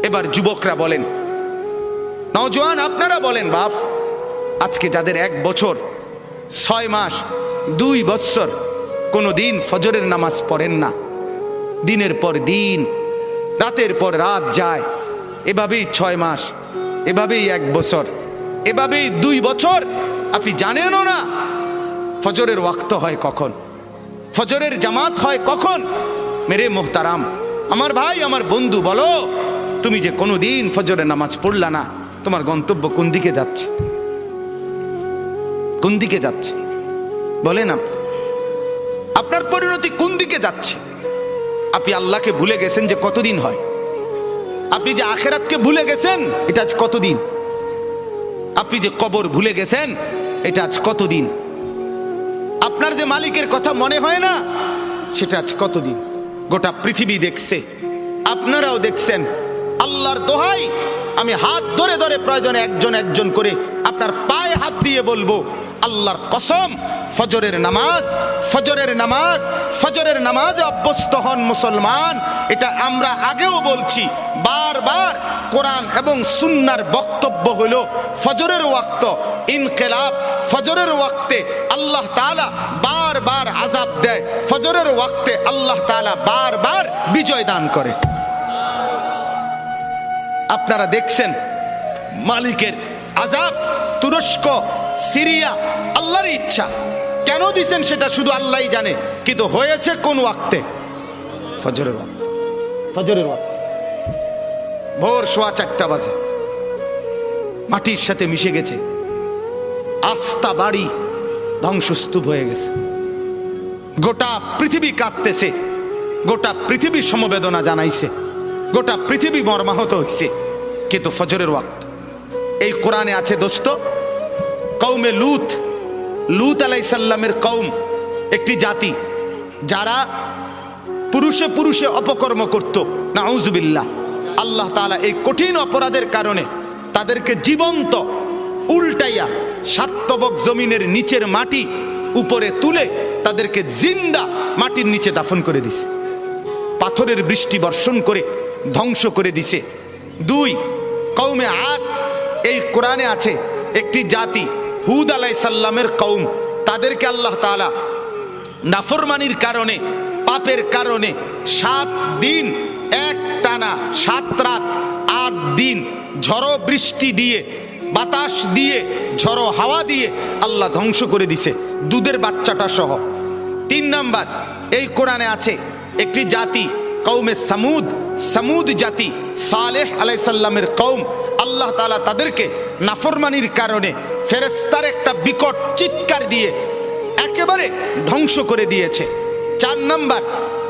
এবার যুবকরা বলেন, নওজোয়ান আপনারা বলেন, বাপ আজকে যাদের 1 বছর 6 মাস 2 বৎসর কোনো দিন ফজরের নামাজ পড়েন না, দিনের পর দিন রাতের পর রাত যায়, এভাবেই 6 মাস, এভাবেই 1 বছর, এভাবেই 2 বছর, আপনি জানেনও না ফজরের ওয়াক্ত হয় কখন, ফজরের জামাত হয় কখন। মেরে মোহতারাম, আমার ভাই, আমার বন্ধু, বলো তুমি যে কোনো দিন ফজরের নামাজ পড়লা না, তোমার গন্তব্য কোন দিকে যাচ্ছে? কোন দিকে যাচ্ছে বলেন? আপনার পরিণতি কোন দিকে যাচ্ছে? আপনি আল্লাহকে ভুলে গেছেন যে কতদিন হয়? আপনি যে আখেরাতকে ভুলে গেছেন এটা আজ কতদিন? আপনি যে কবর ভুলে গেছেন এটা আজ কতদিন? আপনার যে মালিকের কথা মনে হয় না সেটা আজ কতদিন? গোটা পৃথিবী দেখছে, আপনারাও দেখছেন। আল্লাহর দোহাই, আমি হাত ধরে ধরে প্রয়োজনে একজন একজন করে আপনার পায়ে হাত দিয়ে বলবো, আল্লাহর কসম, ফজরের নামাজ, ফজরের নামাজ, ফজরের নামাজে অভ্যস্ত হন মুসলমান। এটা আমরা আগেও বলছি বারবার। কোরআন এবং সুন্নাহর বক্তব্য হলো ফজরের ওয়াক্ত ইনকিলাব, ফজরের ওয়াক্তে আল্লাহ তাআলা বারবার আযাব দেয়, ফজরের ওয়াক্তে আল্লাহ তাআলা বারবার বিজয় দান করে। আপনারা দেখছেন মালিকের আযাব, তুরস্ক, সিরিয়া, আল্লাহর ইচ্ছা। কেন দিছেন সেটা শুধু আল্লাহই জানে, কিন্তু হয়েছে কোন ওয়াক্তে? ফজরের ওয়াক্তে। ফজরের ওয়াক্তে ভোর 4:15 বাজে, মাটির সাথে মিশে গেছে, আস্থা বাড়ি ধ্বংসস্তূপ হয়ে গেছে, গোটা পৃথিবী কাঁদতেছে, গোটা পৃথিবী সমবেদনা জানাইছে, গোটা পৃথিবী মর্মাহত হইছে, কিন্তু ফজরের ওয়াক্ত। এই কোরআনে আছে দোস্ত, কওমে লূত, লূত আলাইহিস সালামের কওম একটি জাতি যারা পুরুষে পুরুষে অপকর্ম করত, নাউজুবিল্লাহ। আল্লাহ তাআলা এই কঠিন অপরাধের কারণে তাদেরকে জীবন্ত উল্টাইয়া সাতবক জমিনের নিচের মাটি উপরে তুলে তাদেরকে জিন্দা মাটির নিচে দাফন করে দিছে, পাথরের বৃষ্টি বর্ষণ করে ধ্বংস করে দিছে। 2, কওমে আদ, এই কোরআনে আছে একটি জাতি, হুদ আলাইহিস সালামের কওম, তাদেরকে আল্লাহ তাআলা নাফরমানির কারণে, পাপের কারণে 7 দিন এক টানা 7 রাত 8 দিন ঝড়ো বৃষ্টি দিয়ে, বাতাস দিয়ে, ঝড়ো হাওয়া দিয়ে আল্লাহ ধ্বংস করে দিছে, দুধের বাচ্চাটা সহ। 3 নাম্বার, এই কোরআনে আছে একটি জাতি, কওমে সামুদ, সামুদ জাতি, সালেহ আলাইহিস সালামের কওম, আল্লাহ তাআলা তাদেরকে নাফরমানির কারণে ফেরেশতার একটা বিকট চিৎকার দিয়ে একেবারে ধ্বংস করে দিয়েছে। 4 নাম্বার,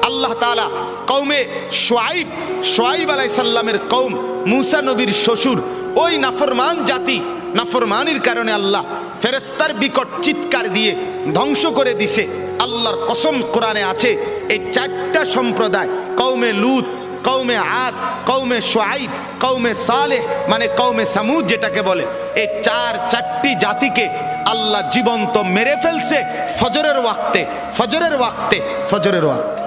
আল্লাহ তাআলা কওমে শুআইব, শুআইব আলাইহিস সালামের কওম, মূসা নবীর শ্বশুর, ওই নাফরমান জাতি, নাফরমানির কারণে আল্লাহ ফেরেশতার বিকট চিৎকার দিয়ে ধ্বংস করে দিছে। আল্লাহর কসম, কোরআনে আছে এই 4টা সম্প্রদায়, কওমে লূত, কওমে আদ, কওমে শুআইব, কওমে সালেহ, মানে কওমে সামুদ যেটাকে বলে, এই 4টি জাতিকে আল্লাহ জীবন্ত মেরে ফেলছে ফজরের ওয়াক্তে, ফজরের ওয়াক্তে, ফজরের ওয়াক্তে।